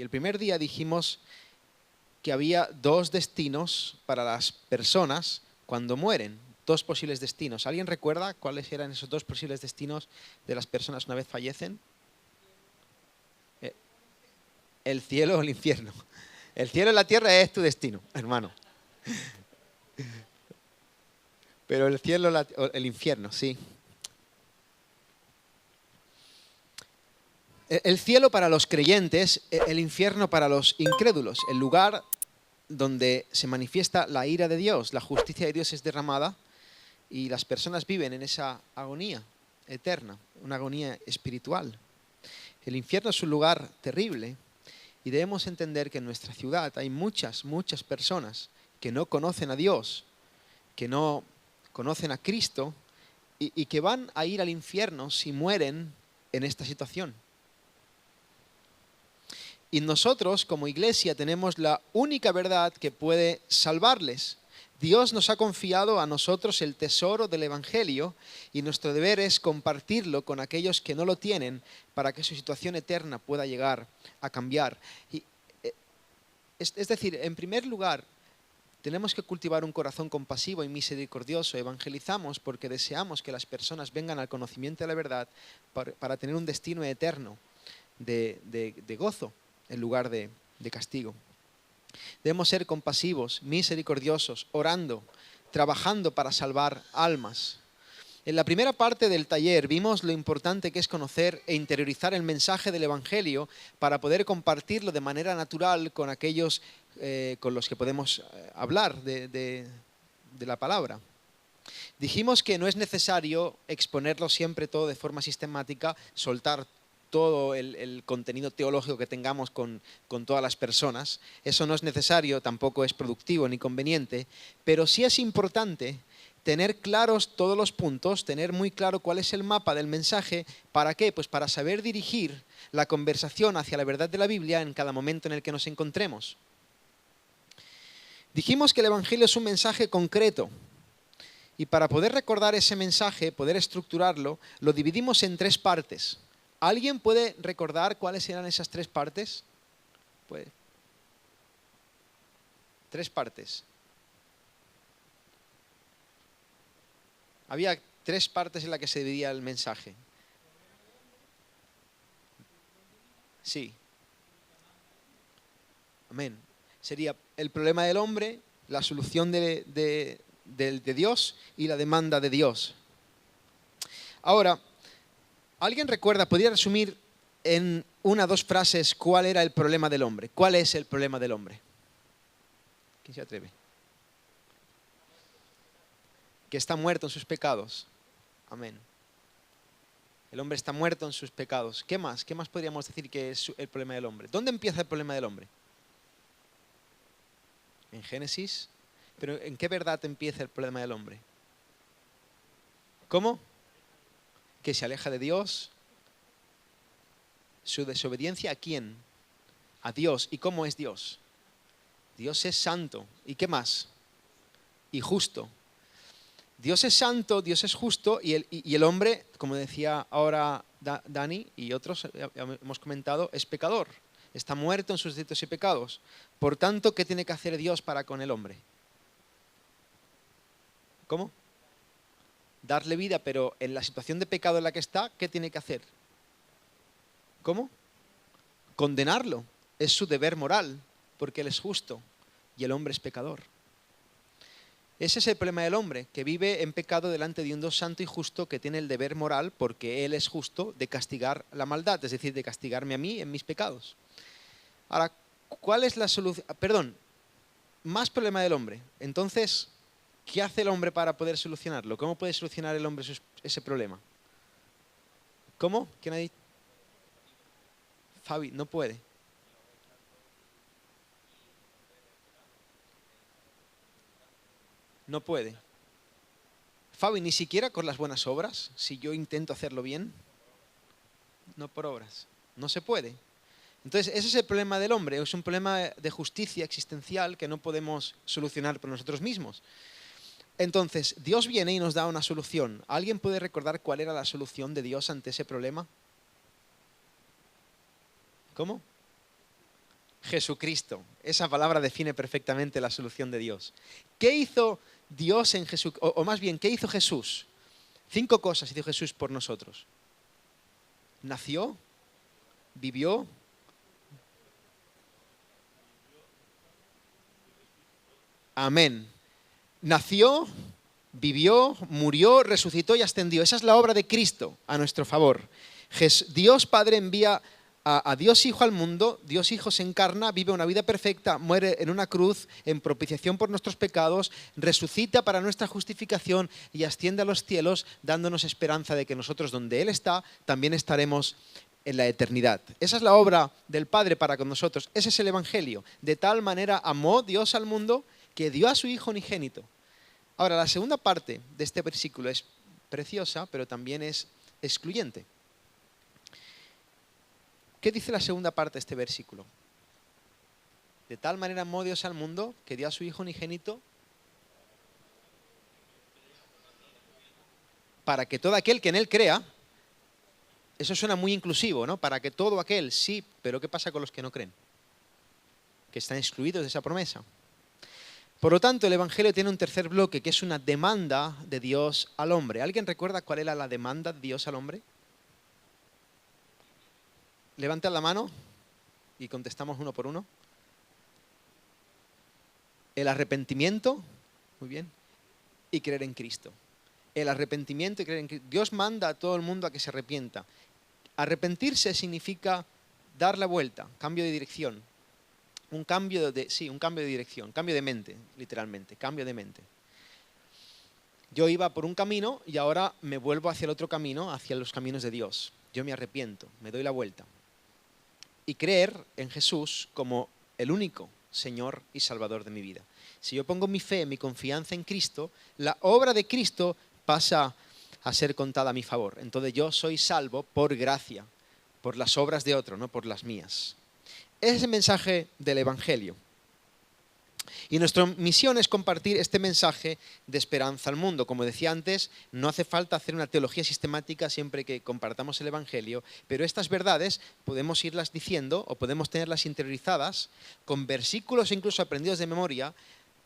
el primer día dijimos que había dos destinos para las personas cuando mueren, dos posibles destinos. ¿Alguien recuerda cuáles eran esos dos posibles destinos de las personas una vez fallecen? El cielo o el infierno. El cielo y la tierra es tu destino, hermano. Pero el cielo o el infierno, sí. El cielo para los creyentes, el infierno para los incrédulos, el lugar donde se manifiesta la ira de Dios, la justicia de Dios es derramada y las personas viven en esa agonía eterna, una agonía espiritual. El infierno es un lugar terrible y debemos entender que en nuestra ciudad hay muchas personas que no conocen a Dios, que no conocen a Cristo y que van a ir al infierno si mueren en esta situación. Y nosotros, como iglesia, tenemos la única verdad que puede salvarles. Dios nos ha confiado a nosotros el tesoro del Evangelio y nuestro deber es compartirlo con aquellos que no lo tienen para que su situación eterna pueda llegar a cambiar. Es decir, en primer lugar, tenemos que cultivar un corazón compasivo y misericordioso. Evangelizamos porque deseamos que las personas vengan al conocimiento de la verdad para tener un destino eterno de gozo en lugar de castigo. Debemos ser compasivos, misericordiosos, orando, trabajando para salvar almas. En la primera parte del taller vimos lo importante que es conocer e interiorizar el mensaje del Evangelio para poder compartirlo de manera natural con aquellos con los que podemos hablar de la palabra. Dijimos que no es necesario exponerlo siempre todo de forma sistemática, soltar todo el contenido teológico que tengamos con todas las personas. Eso no es necesario, tampoco es productivo ni conveniente, pero sí es importante tener claros todos los puntos, tener muy claro cuál es el mapa del mensaje. ¿Para qué? Pues para saber dirigir la conversación hacia la verdad de la Biblia en cada momento en el que nos encontremos. Dijimos que el Evangelio es un mensaje concreto. Y para poder recordar ese mensaje, poder estructurarlo, lo dividimos en tres partes. ¿Alguien puede recordar cuáles eran esas tres partes? ¿Puede? Tres partes. Había tres partes en las que se dividía el mensaje. Sí. Amén. Sería el problema del hombre, la solución de Dios y la demanda de Dios. Ahora, ¿alguien recuerda, podría resumir en una o dos frases cuál era el problema del hombre? ¿Cuál es el problema del hombre? ¿Quién se atreve? Que está muerto en sus pecados. Amén. El hombre está muerto en sus pecados. ¿Qué más? ¿Qué más podríamos decir que es el problema del hombre? ¿Dónde empieza el problema del hombre? En Génesis. ¿Pero en qué verdad empieza el problema del hombre? ¿Cómo? Que se aleja de Dios. ¿Su desobediencia a quién? A Dios. ¿Y cómo es Dios? Dios es santo. ¿Y qué más? Y justo. Dios es santo, Dios es justo y el hombre, como decía ahora Dani y otros hemos comentado, es pecador. Está muerto en sus delitos y pecados. Por tanto, ¿qué tiene que hacer Dios para con el hombre? ¿Cómo? Darle vida, pero en la situación de pecado en la que está, ¿qué tiene que hacer? ¿Cómo? Condenarlo. Es su deber moral, porque Él es justo y el hombre es pecador. Ese es el problema del hombre, que vive en pecado delante de un Dios santo y justo que tiene el deber moral, porque Él es justo, de castigar la maldad, es decir, de castigarme a mí en mis pecados. Ahora, ¿cuál es la solución? Perdón, más problema del hombre. Entonces, ¿qué hace el hombre para poder solucionarlo? ¿Cómo puede solucionar el hombre ese problema? ¿Cómo? ¿Quién ha dicho? Fabi, no puede. No puede. Fabi, ni siquiera con las buenas obras, si yo intento hacerlo bien, no por obras. No se puede. Entonces, ese es el problema del hombre, es un problema de justicia existencial que no podemos solucionar por nosotros mismos. Entonces, Dios viene y nos da una solución. ¿Alguien puede recordar cuál era la solución de Dios ante ese problema? ¿Cómo? Jesucristo. Esa palabra define perfectamente la solución de Dios. ¿Qué hizo Dios en Jesús? O más bien, ¿qué hizo Jesús? 5 cosas hizo Jesús por nosotros. Nació, vivió, amén. Nació, vivió, murió, resucitó y ascendió. Esa es la obra de Cristo a nuestro favor. Dios Padre envía a Dios Hijo al mundo, Dios Hijo se encarna, vive una vida perfecta, muere en una cruz en propiciación por nuestros pecados, resucita para nuestra justificación y asciende a los cielos, dándonos esperanza de que nosotros donde Él está, también estaremos en la eternidad. Esa es la obra del Padre para con nosotros. Ese es el Evangelio. De tal manera amó Dios al mundo que dio a su Hijo unigénito. Ahora, la segunda parte de este versículo es preciosa, pero también es excluyente. ¿Qué dice la segunda parte de este versículo? De tal manera amó Dios al mundo que dio a su Hijo unigénito para que todo aquel que en Él crea, eso suena muy inclusivo, ¿no? Para que todo aquel, sí, pero ¿qué pasa con los que no creen? Que están excluidos de esa promesa. Por lo tanto, el Evangelio tiene un tercer bloque, que es una demanda de Dios al hombre. ¿Alguien recuerda cuál era la demanda de Dios al hombre? Levanten la mano y contestamos uno por uno. El arrepentimiento, muy bien, y creer en Cristo. El arrepentimiento y creer en Cristo. Dios manda a todo el mundo a que se arrepienta. Arrepentirse significa dar la vuelta, cambio de dirección. Un cambio de dirección, cambio de mente, literalmente, cambio de mente. Yo iba por un camino y ahora me vuelvo hacia el otro camino, hacia los caminos de Dios. Yo me arrepiento, me doy la vuelta. Y creer en Jesús como el único Señor y Salvador de mi vida. Si yo pongo mi fe, mi confianza en Cristo, la obra de Cristo pasa a ser contada a mi favor. Entonces yo soy salvo por gracia, por las obras de otro, no por las mías. Ese es el mensaje del Evangelio. Y nuestra misión es compartir este mensaje de esperanza al mundo. Como decía antes, no hace falta hacer una teología sistemática siempre que compartamos el Evangelio, pero estas verdades podemos irlas diciendo o podemos tenerlas interiorizadas con versículos incluso aprendidos de memoria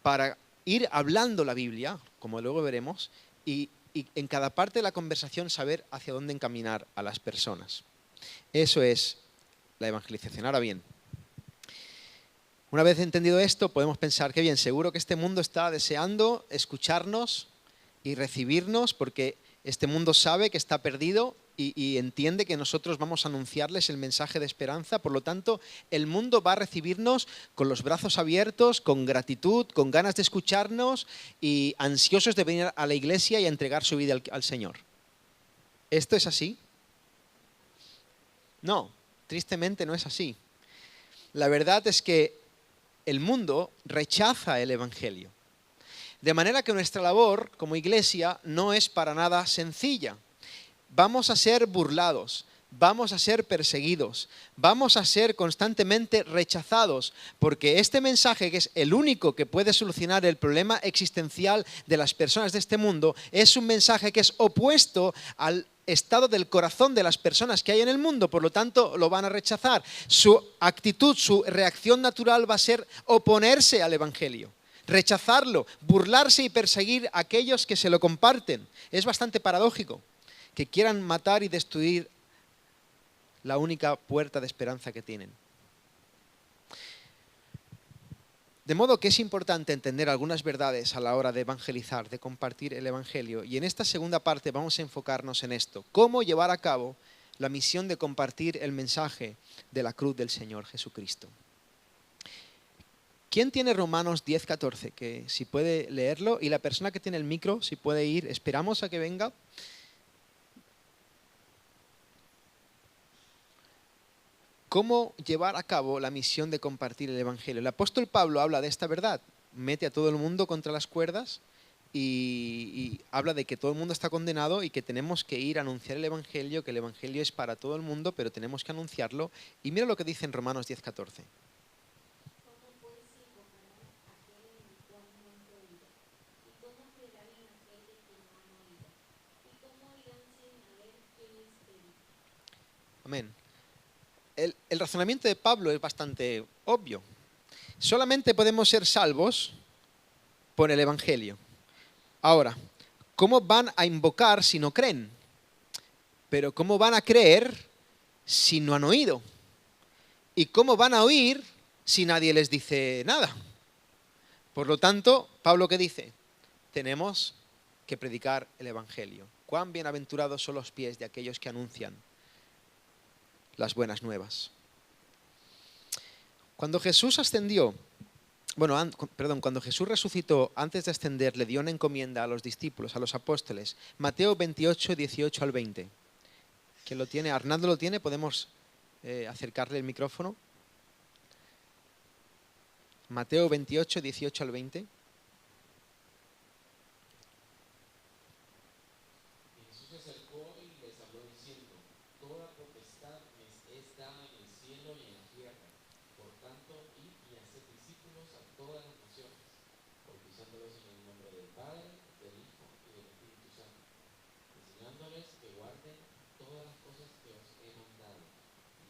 para ir hablando la Biblia, como luego veremos, y en cada parte de la conversación saber hacia dónde encaminar a las personas. Eso es la evangelización. Ahora bien, una vez entendido esto, podemos pensar que bien, seguro que este mundo está deseando escucharnos y recibirnos porque este mundo sabe que está perdido y entiende que nosotros vamos a anunciarles el mensaje de esperanza. Por lo tanto, el mundo va a recibirnos con los brazos abiertos, con gratitud, con ganas de escucharnos y ansiosos de venir a la iglesia y a entregar su vida al Señor. ¿Esto es así? No, tristemente no es así. La verdad es que el mundo rechaza el Evangelio. De manera que nuestra labor como iglesia no es para nada sencilla. Vamos a ser burlados, vamos a ser perseguidos, vamos a ser constantemente rechazados, porque este mensaje, que es el único que puede solucionar el problema existencial de las personas de este mundo, es un mensaje que es opuesto al estado del corazón de las personas que hay en el mundo, por lo tanto lo van a rechazar. Su actitud, su reacción natural va a ser oponerse al Evangelio, rechazarlo, burlarse y perseguir a aquellos que se lo comparten. Es bastante paradójico que quieran matar y destruir la única puerta de esperanza que tienen. De modo que es importante entender algunas verdades a la hora de evangelizar, de compartir el Evangelio. Y en esta segunda parte vamos a enfocarnos en esto. Cómo llevar a cabo la misión de compartir el mensaje de la cruz del Señor Jesucristo. ¿Quién tiene Romanos 10:14? Que si puede leerlo. Y la persona que tiene el micro, si puede ir. Esperamos a que venga. ¿Cómo llevar a cabo la misión de compartir el Evangelio? El apóstol Pablo habla de esta verdad, mete a todo el mundo contra las cuerdas y habla de que todo el mundo está condenado y que tenemos que ir a anunciar el Evangelio, que el Evangelio es para todo el mundo, pero tenemos que anunciarlo. Y mira lo que dice en Romanos 10:14. Amén. el razonamiento de Pablo es bastante obvio. Solamente podemos ser salvos por el Evangelio. Ahora, ¿cómo van a invocar si no creen? Pero ¿cómo van a creer si no han oído? ¿Y cómo van a oír si nadie les dice nada? Por lo tanto, Pablo, ¿qué dice? Tenemos que predicar el Evangelio. Cuán bienaventurados son los pies de aquellos que anuncian las buenas nuevas. Cuando Jesús ascendió, cuando Jesús resucitó, antes de ascender, le dio una encomienda a los discípulos, a los apóstoles. Mateo 28, 18 al 20. ¿Quién lo tiene? Arnaldo lo tiene, podemos acercarle el micrófono. Mateo 28, 18 al 20. Jesús se acercó y les habló diciendo: Toda potestad me es dada en el cielo y en la tierra. Por tanto, id y haced discípulos a todas las naciones, bautizándolos en el nombre del Padre, del Hijo y del Espíritu Santo, enseñándoles que guarden todas las cosas que os he mandado.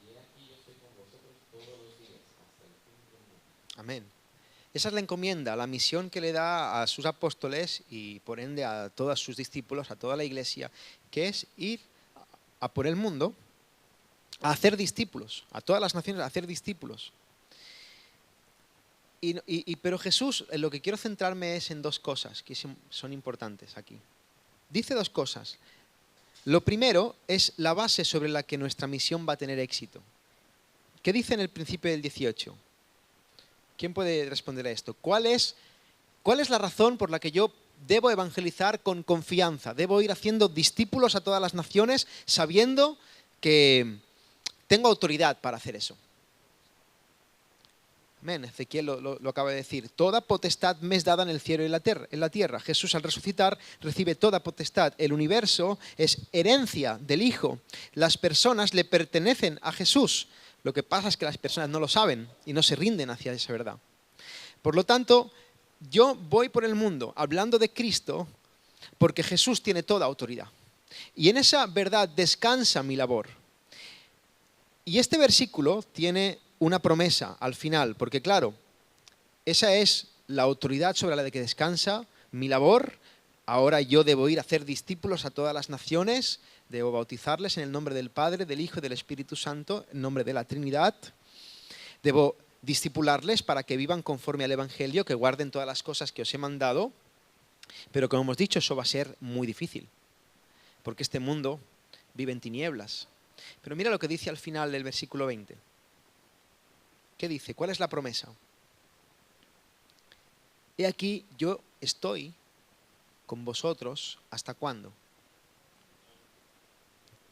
Y he aquí yo estoy con vosotros todos los días, hasta el fin del mundo. Amén. Esa es la encomienda, la misión que le da a sus apóstoles y por ende a todos sus discípulos, a toda la iglesia, que es ir a por el mundo a hacer discípulos, a todas las naciones a hacer discípulos. Pero Jesús, en lo que quiero centrarme es en dos cosas que son importantes aquí. Dice dos cosas. Lo primero es la base sobre la que nuestra misión va a tener éxito. ¿Qué dice en el principio del 18? ¿Quién puede responder a esto? ¿Cuál es la razón por la que yo debo evangelizar con confianza? Debo ir haciendo discípulos a todas las naciones sabiendo que tengo autoridad para hacer eso. Amén. Ezequiel lo acaba de decir. Toda potestad me es dada en el cielo y en la tierra. Jesús al resucitar recibe toda potestad. El universo es herencia del Hijo. Las personas le pertenecen a Jesús. Lo que pasa es que las personas no lo saben y no se rinden hacia esa verdad. Por lo tanto, yo voy por el mundo hablando de Cristo porque Jesús tiene toda autoridad. Y en esa verdad descansa mi labor. Y este versículo tiene una promesa al final, porque claro, esa es la autoridad sobre la que descansa mi labor. Ahora yo debo ir a hacer discípulos a todas las naciones, debo bautizarles en el nombre del Padre, del Hijo y del Espíritu Santo, en nombre de la Trinidad. Debo discipularles para que vivan conforme al Evangelio, que guarden todas las cosas que os he mandado. Pero como hemos dicho, eso va a ser muy difícil, porque este mundo vive en tinieblas. Pero mira lo que dice al final del versículo 20. ¿Qué dice? ¿Cuál es la promesa? He aquí, yo estoy con vosotros, ¿hasta cuándo?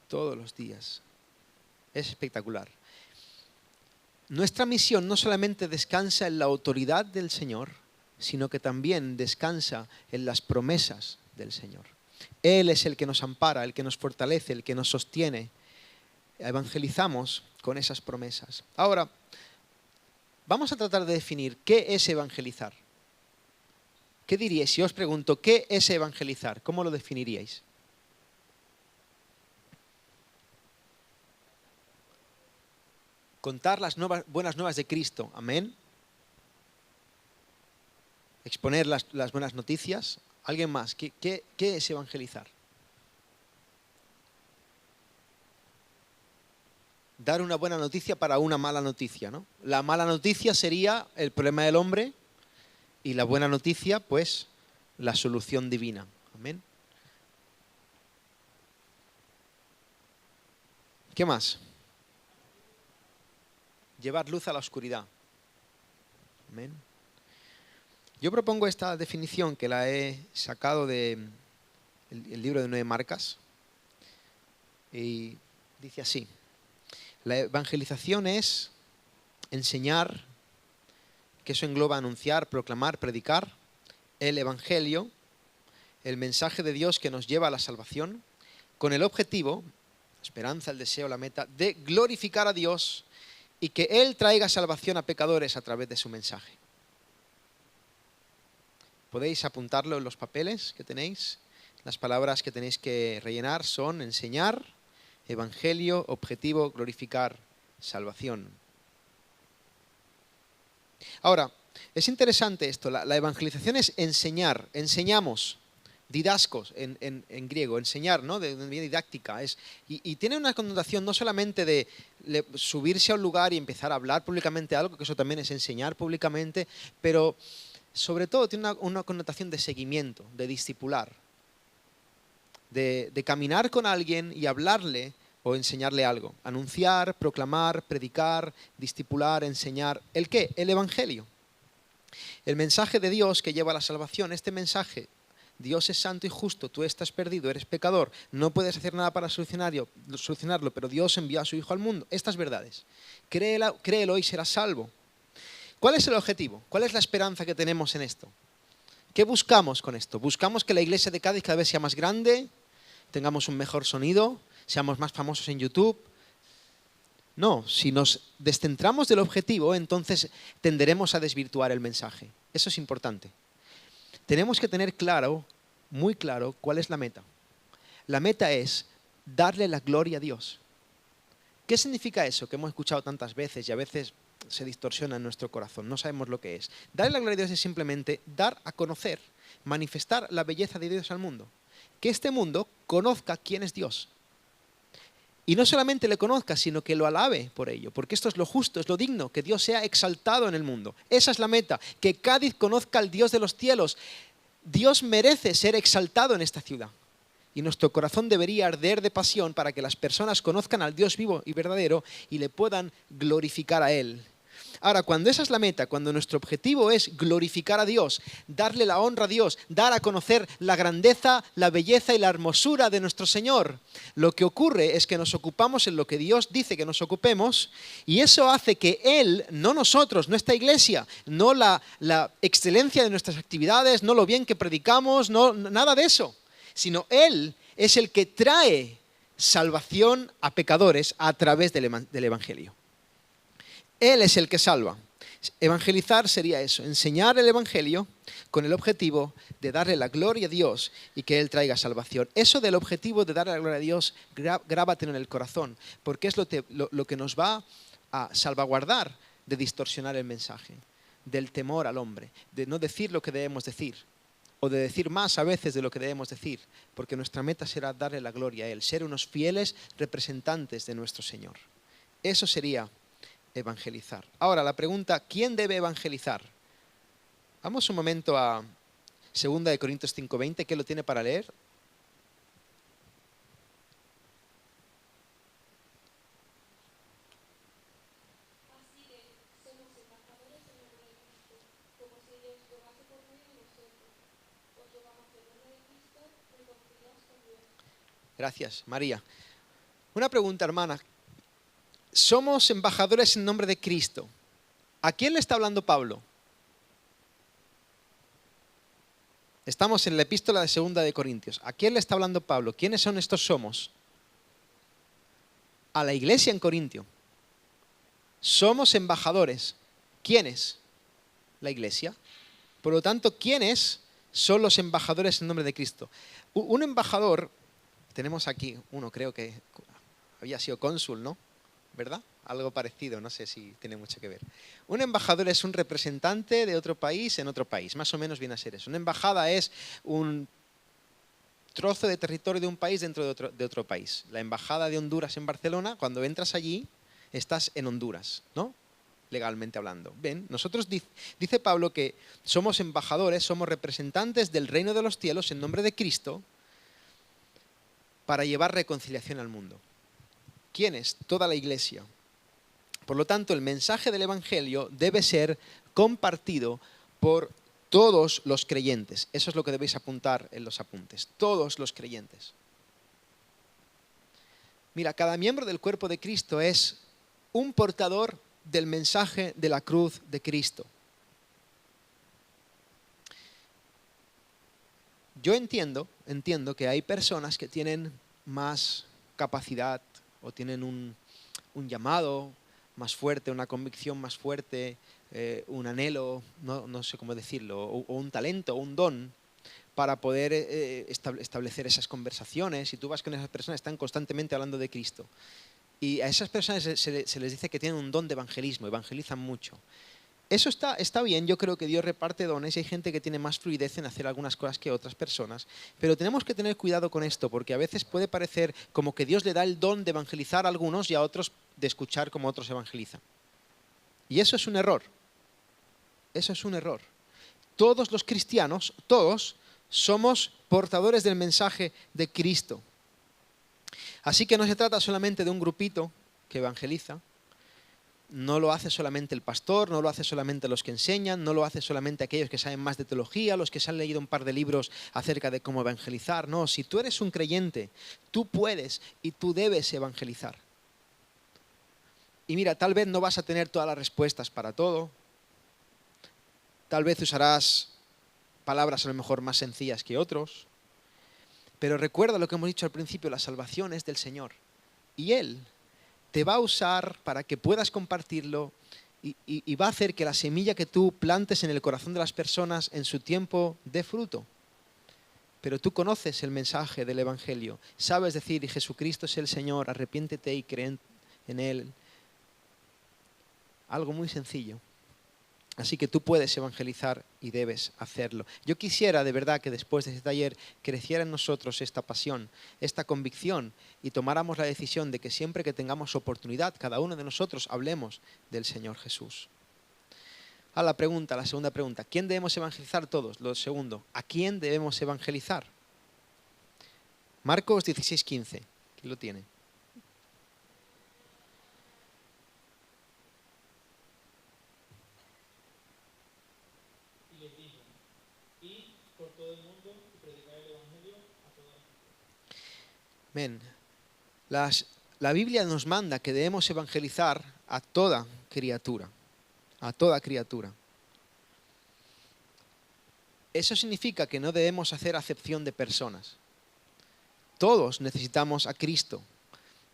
Todos los días. Es espectacular. Nuestra misión no solamente descansa en la autoridad del Señor, sino que también descansa en las promesas del Señor. Él es el que nos ampara, el que nos fortalece, el que nos sostiene. Evangelizamos con esas promesas. Ahora, vamos a tratar de definir qué es evangelizar. ¿Qué diríais si os pregunto qué es evangelizar? ¿Cómo lo definiríais? Contar las buenas nuevas de Cristo. Amén. Exponer las buenas noticias. ¿Alguien más? ¿Qué es evangelizar? Dar una buena noticia para una mala noticia, ¿no? La mala noticia sería el problema del hombre y la buena noticia, pues, la solución divina. Amén. ¿Qué más? Llevar luz a la oscuridad. Amén. Yo propongo esta definición que la he sacado del libro de 9 marcas y dice así. La evangelización es enseñar, que eso engloba anunciar, proclamar, predicar el evangelio, el mensaje de Dios que nos lleva a la salvación, con el objetivo, la esperanza, el deseo, la meta, de glorificar a Dios y que Él traiga salvación a pecadores a través de su mensaje. Podéis apuntarlo en los papeles que tenéis. Las palabras que tenéis que rellenar son enseñar, evangelio, objetivo, glorificar salvación. Ahora, es interesante esto, la evangelización es enseñar, enseñamos, didascos en griego, enseñar, ¿no? De manera didáctica. Y tiene una connotación no solamente de subirse a un lugar y empezar a hablar públicamente algo, que eso también es enseñar públicamente, pero sobre todo tiene una connotación de seguimiento, de discipular, de caminar con alguien y hablarle o enseñarle algo. Anunciar, proclamar, predicar, discipular, enseñar. ¿El qué? El Evangelio. El mensaje de Dios que lleva a la salvación, este mensaje, Dios es santo y justo, tú estás perdido, eres pecador, no puedes hacer nada para solucionarlo, pero Dios envió a su Hijo al mundo. Estas verdades. Créelo y serás salvo. ¿Cuál es el objetivo? ¿Cuál es la esperanza que tenemos en esto? ¿Qué buscamos con esto? ¿Buscamos que la iglesia de Cádiz cada vez sea más grande? ¿Tengamos un mejor sonido? ¿Seamos más famosos en YouTube? No, si nos descentramos del objetivo, entonces tenderemos a desvirtuar el mensaje. Eso es importante. Tenemos que tener claro, muy claro, cuál es la meta. La meta es darle la gloria a Dios. ¿Qué significa eso que hemos escuchado tantas veces y a veces se distorsiona en nuestro corazón? No sabemos lo que es. Darle la gloria a Dios es simplemente dar a conocer, manifestar la belleza de Dios al mundo. Que este mundo conozca quién es Dios. Y no solamente le conozca, sino que lo alabe por ello, porque esto es lo justo, es lo digno, que Dios sea exaltado en el mundo. Esa es la meta, que Cádiz conozca al Dios de los cielos. Dios merece ser exaltado en esta ciudad. Y nuestro corazón debería arder de pasión para que las personas conozcan al Dios vivo y verdadero y le puedan glorificar a Él. Ahora, cuando esa es la meta, cuando nuestro objetivo es glorificar a Dios, darle la honra a Dios, dar a conocer la grandeza, la belleza y la hermosura de nuestro Señor, lo que ocurre es que nos ocupamos en lo que Dios dice que nos ocupemos y eso hace que Él, no nosotros, no esta iglesia, no la excelencia de nuestras actividades, no lo bien que predicamos, no nada de eso, sino Él es el que trae salvación a pecadores a través del Evangelio. Él es el que salva. Evangelizar sería eso, enseñar el Evangelio con el objetivo de darle la gloria a Dios y que Él traiga salvación. Eso del objetivo de darle la gloria a Dios, grábatelo en el corazón, porque es lo que nos va a salvaguardar de distorsionar el mensaje, del temor al hombre, de no decir lo que debemos decir, o de decir más a veces de lo que debemos decir, porque nuestra meta será darle la gloria a Él, ser unos fieles representantes de nuestro Señor. Eso sería evangelizar. Ahora, la pregunta, ¿quién debe evangelizar? Vamos un momento a 2 Corintios 5:20, ¿qué lo tiene para leer? Así que somos embajadores en nombre de Cristo, como si Dios rogase por medio de nosotros. Os rogamos en nombre de Cristo, reconciliaos con Dios. Gracias, María. Una pregunta, hermana. Somos embajadores en nombre de Cristo. ¿A quién le está hablando Pablo? Estamos en la epístola de 2 Corintios. ¿A quién le está hablando Pablo? ¿Quiénes son estos somos? A la iglesia en Corintio. Somos embajadores. ¿Quiénes? La iglesia. Por lo tanto, ¿quiénes son los embajadores en nombre de Cristo? Un embajador, tenemos aquí uno, creo que había sido cónsul, ¿no? ¿Verdad? Algo parecido, no sé si tiene mucho que ver. Un embajador es un representante de otro país en otro país, más o menos viene a ser eso. Una embajada es un trozo de territorio de un país dentro de otro país. La embajada de Honduras en Barcelona, cuando entras allí, estás en Honduras, ¿no? Legalmente hablando. Ven, nosotros dice Pablo que somos embajadores, somos representantes del reino de los cielos en nombre de Cristo para llevar reconciliación al mundo. ¿Quiénes? Toda la iglesia. Por lo tanto, el mensaje del Evangelio debe ser compartido por todos los creyentes. Eso es lo que debéis apuntar en los apuntes. Todos los creyentes. Mira, cada miembro del cuerpo de Cristo es un portador del mensaje de la cruz de Cristo. Yo entiendo que hay personas que tienen más capacidad o tienen un llamado más fuerte, una convicción más fuerte, un anhelo, no sé cómo decirlo, o un talento, o un don para poder establecer esas conversaciones. Y tú vas con esas personas, están constantemente hablando de Cristo. Y a esas personas se les dice que tienen un don de evangelismo, evangelizan mucho. Eso está bien, yo creo que Dios reparte dones y hay gente que tiene más fluidez en hacer algunas cosas que otras personas, pero tenemos que tener cuidado con esto, porque a veces puede parecer como que Dios le da el don de evangelizar a algunos y a otros de escuchar como otros evangelizan. Y eso es un error. Eso es un error. Todos los cristianos, todos, somos portadores del mensaje de Cristo. Así que no se trata solamente de un grupito que evangeliza. No lo hace solamente el pastor, no lo hace solamente los que enseñan, no lo hace solamente aquellos que saben más de teología, los que se han leído un par de libros acerca de cómo evangelizar. No, si tú eres un creyente, tú puedes y tú debes evangelizar. Y mira, tal vez no vas a tener todas las respuestas para todo. Tal vez usarás palabras a lo mejor más sencillas que otros. Pero recuerda lo que hemos dicho al principio, la salvación es del Señor. Y Él te va a usar para que puedas compartirlo y va a hacer que la semilla que tú plantes en el corazón de las personas en su tiempo dé fruto. Pero tú conoces el mensaje del Evangelio, sabes decir, Jesucristo es el Señor, arrepiéntete y cree en Él. Algo muy sencillo. Así que tú puedes evangelizar y debes hacerlo. Yo quisiera de verdad que después de este taller creciera en nosotros esta pasión, esta convicción y tomáramos la decisión de que siempre que tengamos oportunidad, cada uno de nosotros hablemos del Señor Jesús. A la segunda pregunta, ¿quién debemos evangelizar todos? Lo segundo, ¿a quién debemos evangelizar? Marcos 16:15, ¿quién lo tiene? Y les dijo, id por todo el mundo y predicar el evangelio a todas las criaturas. Amén. La Biblia nos manda que debemos evangelizar a toda criatura. A toda criatura. Eso significa que no debemos hacer acepción de personas. Todos necesitamos a Cristo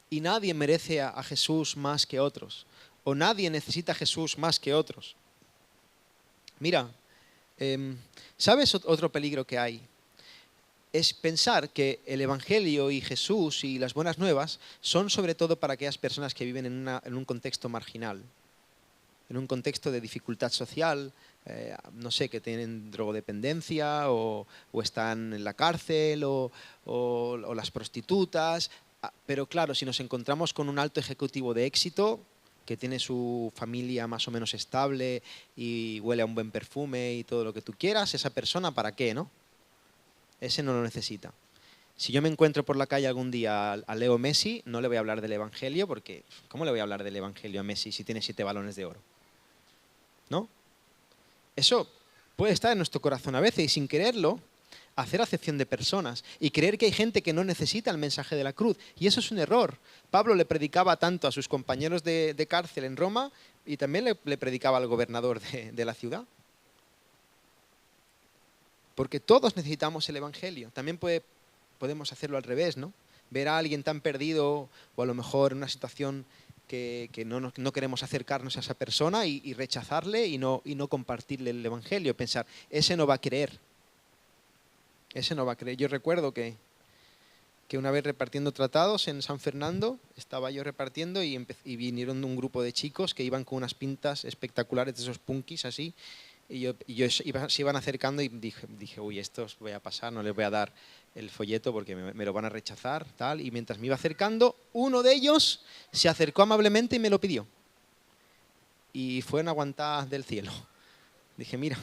y nadie merece a Jesús más que otros, o nadie necesita a Jesús más que otros. Mira, ¿sabes otro peligro que hay? Es pensar que el Evangelio y Jesús y las buenas nuevas son sobre todo para aquellas personas que viven en un contexto marginal, en un contexto de dificultad social, no sé, que tienen drogodependencia o están en la cárcel o las prostitutas. Pero claro, si nos encontramos con un alto ejecutivo de éxito que tiene su familia más o menos estable y huele a un buen perfume y todo lo que tú quieras, esa persona ¿para qué, no? Ese no lo necesita. Si yo me encuentro por la calle algún día a Leo Messi, no le voy a hablar del Evangelio porque ¿cómo le voy a hablar del Evangelio a Messi si tiene 7 balones de oro? ¿No? Eso puede estar en nuestro corazón a veces y sin quererlo hacer acepción de personas y creer que hay gente que no necesita el mensaje de la cruz. Y eso es un error. Pablo le predicaba tanto a sus compañeros de cárcel en Roma y también le predicaba al gobernador de la ciudad. Porque todos necesitamos el Evangelio. También podemos hacerlo al revés, ¿no? Ver a alguien tan perdido o a lo mejor en una situación que no queremos acercarnos a esa persona y rechazarle y no compartirle el Evangelio. Pensar, ese no va a creer. Ese no va a creer. Yo recuerdo que una vez repartiendo tratados en San Fernando, estaba yo repartiendo y vinieron un grupo de chicos que iban con unas pintas espectaculares de esos punkis así. Y se iban acercando y dije, uy, estos voy a pasar, no les voy a dar el folleto porque me lo van a rechazar, tal. Y mientras me iba acercando, uno de ellos se acercó amablemente y me lo pidió. Y fue una aguantada del cielo. Dije, mira,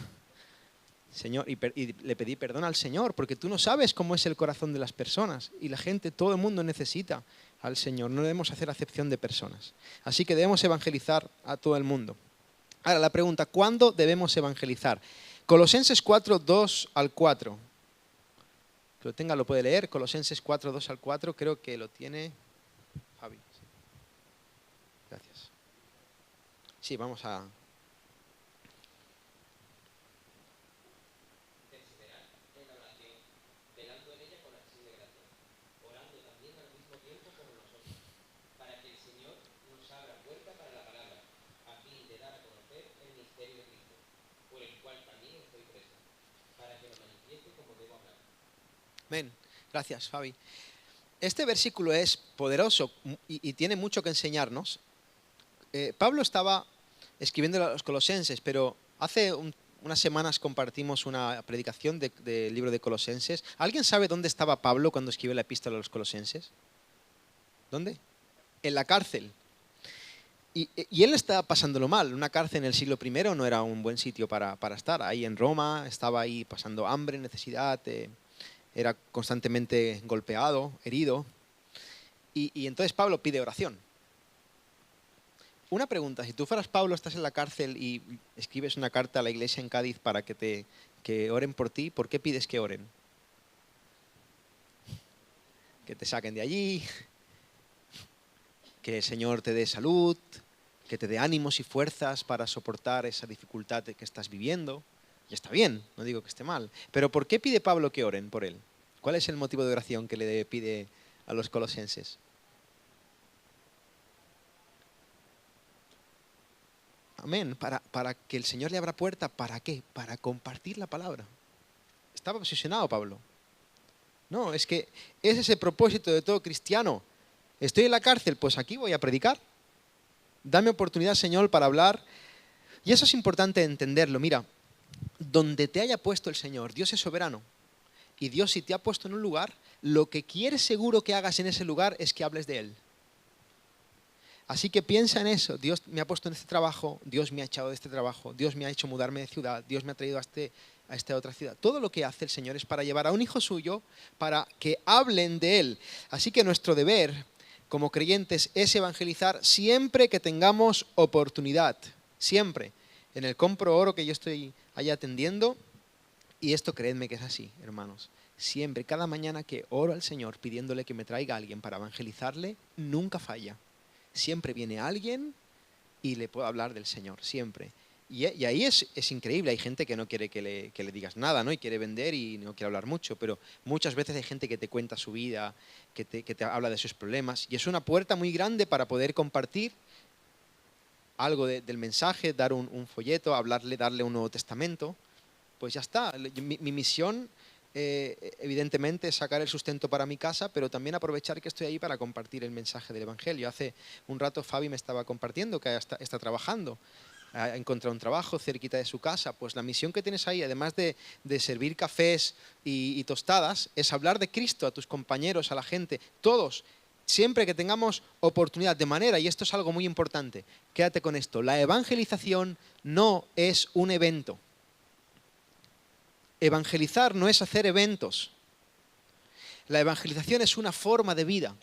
Señor, y le pedí perdón al Señor, porque tú no sabes cómo es el corazón de las personas. Y la gente, todo el mundo necesita al Señor. No debemos hacer acepción de personas. Así que debemos evangelizar a todo el mundo. Ahora la pregunta, ¿cuándo debemos evangelizar? Colosenses 4, 2 al 4. Que lo tenga, lo puede leer. Colosenses 4, 2 al 4, creo que lo tiene Javi. Gracias. Sí, vamos a... Perseverad en la oración, velando en ella con acción de gracias, orando también al mismo tiempo como nosotros, para que el Señor nos abra puerta para la palabra, a fin de dar a conocer el misterio de Cristo, por el cual también estoy preso, para que lo manifieste como debo hablar. Amén. Gracias, Fabi. Este versículo es poderoso y tiene mucho que enseñarnos. Pablo estaba escribiendo a los colosenses, pero hace unas semanas compartimos una predicación del libro de Colosenses. ¿Alguien sabe dónde estaba Pablo cuando escribió la epístola a los colosenses? ¿Dónde? En la cárcel. Y él estaba pasándolo mal. Una cárcel en el siglo I no era un buen sitio para estar. Ahí en Roma estaba ahí pasando hambre, necesidad, era constantemente golpeado, herido. Y entonces Pablo pide oración. Una pregunta, si tú fueras Pablo, estás en la cárcel y escribes una carta a la iglesia en Cádiz para que oren por ti, ¿por qué pides que oren? Que te saquen de allí, que el Señor te dé salud, que te dé ánimos y fuerzas para soportar esa dificultad que estás viviendo. Y está bien, no digo que esté mal. Pero ¿por qué pide Pablo que oren por él? ¿Cuál es el motivo de oración que le pide a los colosenses? Amén. Para que el Señor le abra puerta. ¿Para qué? Para compartir la palabra. Estaba obsesionado Pablo. No, es que ese es el propósito de todo cristiano. Estoy en la cárcel, pues aquí voy a predicar. Dame oportunidad, Señor, para hablar. Y eso es importante entenderlo. Mira, donde te haya puesto el Señor, Dios es soberano. Y Dios, si te ha puesto en un lugar, lo que quiere seguro que hagas en ese lugar es que hables de Él. Así que piensa en eso. Dios me ha puesto en este trabajo, Dios me ha echado de este trabajo, Dios me ha hecho mudarme de ciudad, Dios me ha traído a esta otra ciudad. Todo lo que hace el Señor es para llevar a un hijo suyo, para que hablen de Él. Así que nuestro deber como creyentes es evangelizar siempre que tengamos oportunidad. Siempre. En el compro oro que yo estoy allá atendiendo, y esto creedme que es así, hermanos. Siempre, cada mañana que oro al Señor pidiéndole que me traiga a alguien para evangelizarle, nunca falla. Siempre viene alguien y le puedo hablar del Señor, siempre. Y ahí es increíble, hay gente que no quiere que le digas nada, ¿no? Y quiere vender y no quiere hablar mucho, pero muchas veces hay gente que te cuenta su vida, que te habla de sus problemas, y es una puerta muy grande para poder compartir algo del mensaje, dar un folleto, hablarle, darle un Nuevo Testamento. Pues ya está. Mi misión, evidentemente, es sacar el sustento para mi casa, pero también aprovechar que estoy ahí para compartir el mensaje del Evangelio. Hace un rato Fabi me estaba compartiendo que está trabajando, ha encontrado un trabajo cerquita de su casa. Pues la misión que tienes ahí, además de servir cafés y tostadas, es hablar de Cristo a tus compañeros, a la gente, todos. Siempre que tengamos oportunidad, de manera, y esto es algo muy importante, quédate con esto, la evangelización no es un evento. Evangelizar no es hacer eventos. La evangelización es una forma de vida.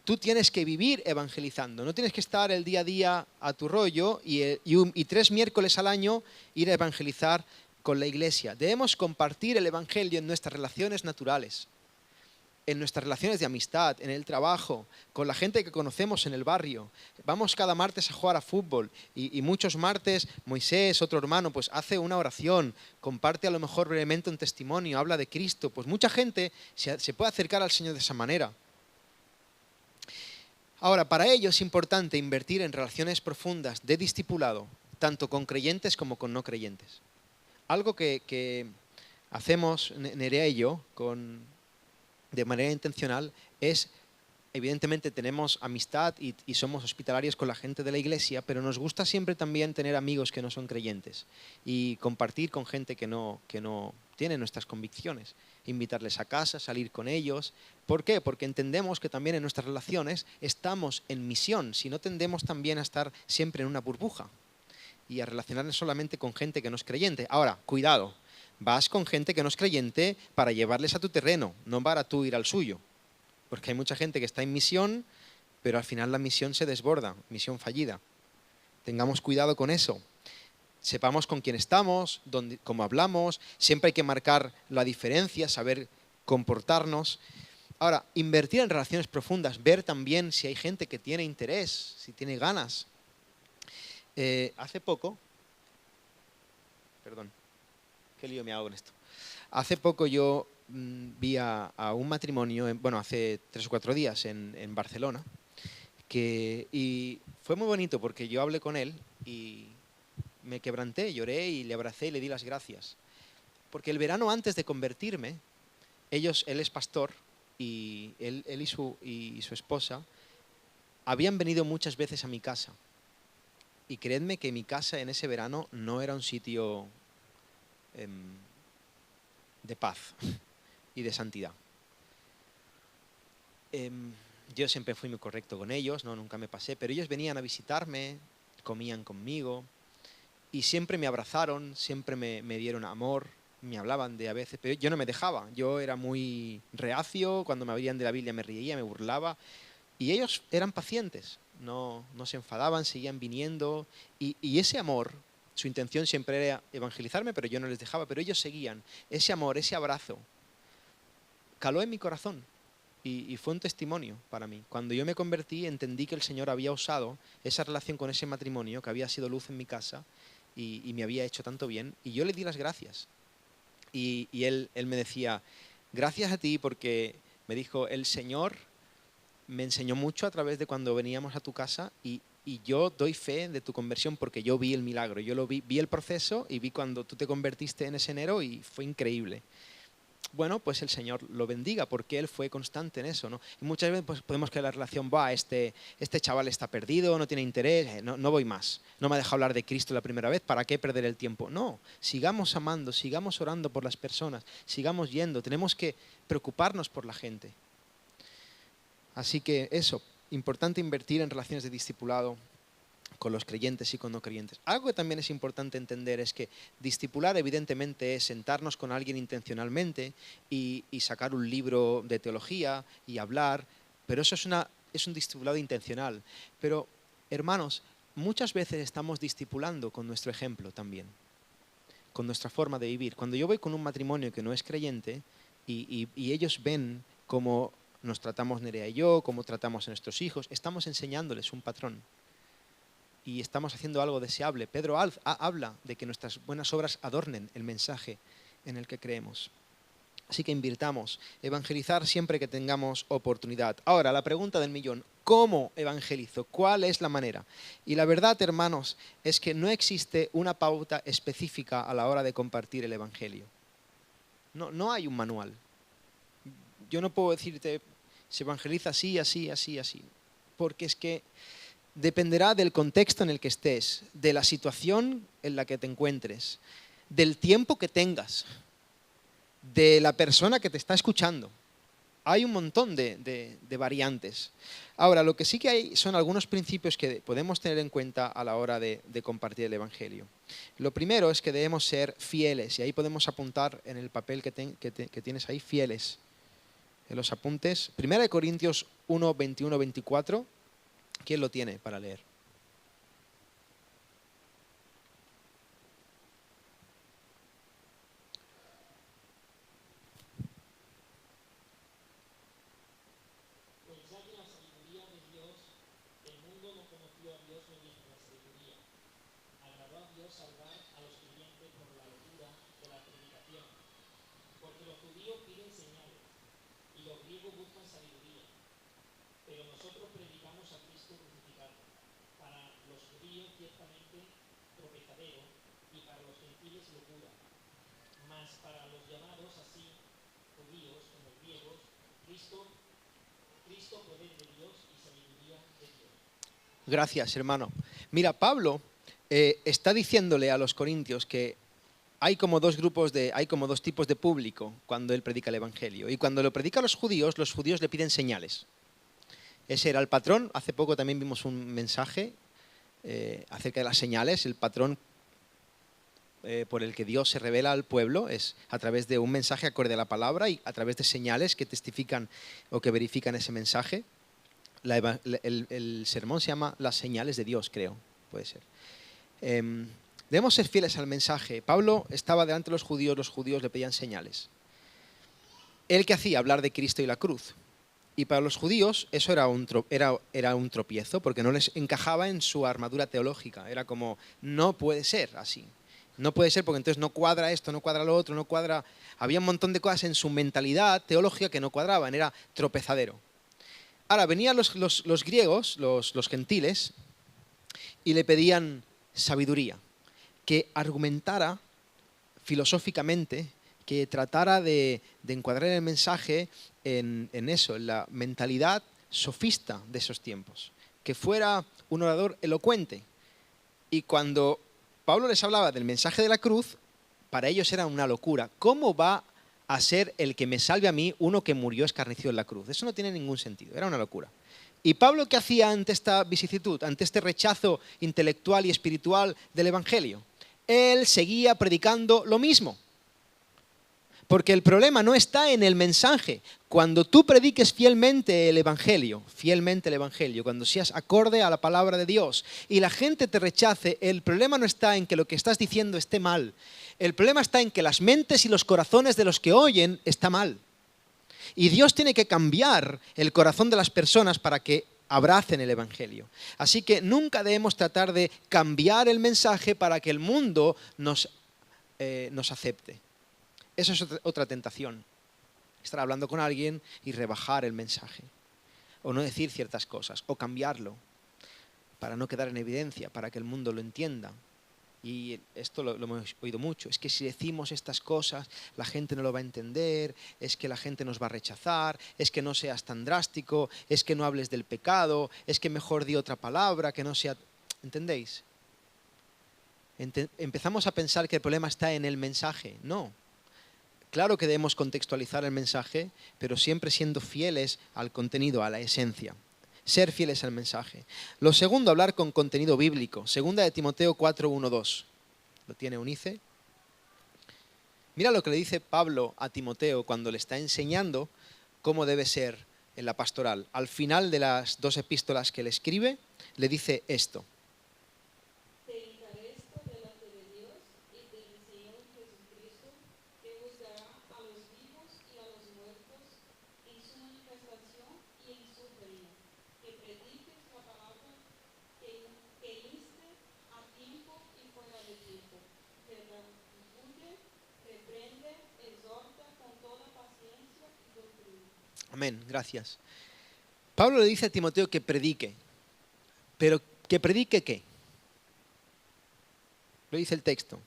Tú tienes que vivir evangelizando. No tienes que estar el día a día a tu rollo y 3 miércoles al año ir a evangelizar con la iglesia. Debemos compartir el evangelio en nuestras relaciones naturales, en nuestras relaciones de amistad, en el trabajo, con la gente que conocemos en el barrio. Vamos cada martes a jugar a fútbol y muchos martes Moisés, otro hermano, pues hace una oración, comparte a lo mejor brevemente un testimonio, habla de Cristo. Pues mucha gente se puede acercar al Señor de esa manera. Ahora, para ello es importante invertir en relaciones profundas de discipulado, tanto con creyentes como con no creyentes. Algo que hacemos Nerea y yo de manera intencional es, evidentemente tenemos amistad y somos hospitalarios con la gente de la iglesia, pero nos gusta siempre también tener amigos que no son creyentes y compartir con gente que no tiene nuestras convicciones, invitarles a casa, salir con ellos. ¿Por qué? Porque entendemos que también en nuestras relaciones estamos en misión, si no tendemos también a estar siempre en una burbuja y a relacionarnos solamente con gente que no es creyente. Ahora, cuidado. Vas con gente que no es creyente para llevarles a tu terreno, no para tú ir al suyo. Porque hay mucha gente que está en misión, pero al final la misión se desborda, misión fallida. Tengamos cuidado con eso. Sepamos con quién estamos, cómo hablamos, siempre hay que marcar la diferencia, saber comportarnos. Ahora, invertir en relaciones profundas, ver también si hay gente que tiene interés, si tiene ganas. Hace poco, perdón. ¿Qué lío me hago en esto? Hace poco yo vi a un matrimonio, hace 3 o 4 días en Barcelona, y fue muy bonito porque yo hablé con él y me quebranté, lloré y le abracé y le di las gracias. Porque el verano antes de convertirme, él es pastor y él y su esposa habían venido muchas veces a mi casa. Y creedme que mi casa en ese verano no era un sitio de paz y de santidad. Yo siempre fui muy correcto con ellos, no, nunca me pasé, pero ellos venían a visitarme, comían conmigo y siempre me abrazaron, siempre me dieron amor, me hablaban de a veces, pero yo no me dejaba, yo era muy reacio, cuando me abrían de la Biblia me reía, me burlaba, y ellos eran pacientes, no se enfadaban, seguían viniendo, y ese amor, su intención siempre era evangelizarme, pero yo no les dejaba, pero ellos seguían, ese amor, ese abrazo, caló en mi corazón. Y fue un testimonio para mí. Cuando yo me convertí, entendí que el Señor había usado esa relación con ese matrimonio, que había sido luz en mi casa y me había hecho tanto bien. Y yo le di las gracias. Y él me decía, gracias a ti porque me dijo, el Señor me enseñó mucho a través de cuando veníamos a tu casa y yo doy fe de tu conversión porque yo vi el milagro. Yo lo vi el proceso y vi cuando tú te convertiste en ese enero y fue increíble. Bueno, pues el Señor lo bendiga porque Él fue constante en eso, ¿no? Y muchas veces pues, podemos que la relación, este chaval está perdido, no tiene interés, no voy más, no me ha dejado hablar de Cristo la primera vez, ¿para qué perder el tiempo? No, sigamos amando, sigamos orando por las personas, sigamos yendo, tenemos que preocuparnos por la gente. Así que eso, importante invertir en relaciones de discipulado con los creyentes y con no creyentes. Algo que también es importante entender es que discipular evidentemente es sentarnos con alguien intencionalmente y sacar un libro de teología y hablar, pero eso es un discipulado intencional. Pero, hermanos, muchas veces estamos discipulando con nuestro ejemplo también, con nuestra forma de vivir. Cuando yo voy con un matrimonio que no es creyente y ellos ven cómo nos tratamos Nerea y yo, cómo tratamos a nuestros hijos, estamos enseñándoles un patrón. Y estamos haciendo algo deseable. Pedro habla de que nuestras buenas obras adornen el mensaje en el que creemos. Así que invirtamos, evangelizar siempre que tengamos oportunidad. Ahora, la pregunta del millón, ¿cómo evangelizo? ¿Cuál es la manera? Y la verdad, hermanos, es que no existe una pauta específica a la hora de compartir el evangelio. No hay un manual. Yo no puedo decirte, se evangeliza así, así, así, así. Porque es que dependerá del contexto en el que estés, de la situación en la que te encuentres, del tiempo que tengas, de la persona que te está escuchando. Hay un montón de variantes. Ahora, lo que sí que hay son algunos principios que podemos tener en cuenta a la hora de compartir el Evangelio. Lo primero es que debemos ser fieles, y ahí podemos apuntar en el papel que tienes ahí, fieles. En los apuntes, 1 Corintios 1, 21, 24. ¿Quién lo tiene para leer? Pues ya que la sabiduría de Dios, el mundo no conoció a Dios mediante la sabiduría. Agradó a Dios salvar a los creyentes por la locura de la predicación. Porque los judíos piden señales y los griegos buscan sabiduría. Pero nosotros predicamos a Cristo crucificado, para los judíos ciertamente tropezadero y para los gentiles locura. Mas para los llamados así, judíos como griegos, Cristo poder de Dios y sabiduría de Dios. Gracias, hermano. Mira, Pablo está diciéndole a los corintios que hay como dos tipos de público cuando él predica el Evangelio. Y cuando lo predica a los judíos le piden señales. Ese era el patrón. Hace poco también vimos un mensaje acerca de las señales. El patrón por el que Dios se revela al pueblo es a través de un mensaje acorde a la palabra y a través de señales que testifican o que verifican ese mensaje. El sermón se llama Las señales de Dios, creo, puede ser. Debemos ser fieles al mensaje. Pablo estaba delante de los judíos le pedían señales. ¿Él qué hacía? Hablar de Cristo y la cruz. Y para los judíos eso era un tropiezo porque no les encajaba en su armadura teológica. Era como, no puede ser así. No puede ser porque entonces no cuadra esto, no cuadra lo otro, no cuadra... Había un montón de cosas en su mentalidad teológica que no cuadraban, era tropezadero. Ahora, venían los griegos, los gentiles, y le pedían sabiduría, que argumentara filosóficamente, que tratara de encuadrar el mensaje en eso, en la mentalidad sofista de esos tiempos, que fuera un orador elocuente. Y cuando Pablo les hablaba del mensaje de la cruz, para ellos era una locura. ¿Cómo va a ser el que me salve a mí uno que murió escarnecido en la cruz? Eso no tiene ningún sentido, era una locura. ¿Y Pablo qué hacía ante esta vicisitud, ante este rechazo intelectual y espiritual del Evangelio? Él seguía predicando lo mismo. Porque el problema no está en el mensaje. Cuando tú prediques fielmente el Evangelio, cuando seas acorde a la palabra de Dios y la gente te rechace, el problema no está en que lo que estás diciendo esté mal. El problema está en que las mentes y los corazones de los que oyen está mal. Y Dios tiene que cambiar el corazón de las personas para que abracen el Evangelio. Así que nunca debemos tratar de cambiar el mensaje para que el mundo nos acepte. Eso es otra tentación. Estar hablando con alguien y rebajar el mensaje. O no decir ciertas cosas. O cambiarlo. Para no quedar en evidencia. Para que el mundo lo entienda. Y esto lo hemos oído mucho. Es que si decimos estas cosas, la gente no lo va a entender. Es que la gente nos va a rechazar. Es que no seas tan drástico. Es que no hables del pecado. Es que mejor di otra palabra. Que no sea... ¿Entendéis? Empezamos a pensar que el problema está en el mensaje. No. Claro que debemos contextualizar el mensaje, pero siempre siendo fieles al contenido, a la esencia. Ser fieles al mensaje. Lo segundo, hablar con contenido bíblico. Segunda de Timoteo 4, 1, 2. ¿Lo tiene Unice? Mira lo que le dice Pablo a Timoteo cuando le está enseñando cómo debe ser en la pastoral. Al final de las 2 epístolas que le escribe, le dice esto. Te encarezco delante de Dios y del Señor Jesucristo, que juzgará a los vivos y a los muertos en su manifestación y en su reino. Que prediques la palabra, que inste a tiempo y fuera de tiempo. Que redarguye, reprende, exhorta con toda paciencia y doctrina. Amén, gracias. Pablo le dice a Timoteo que predique. Pero ¿que predique qué? Lo dice el texto.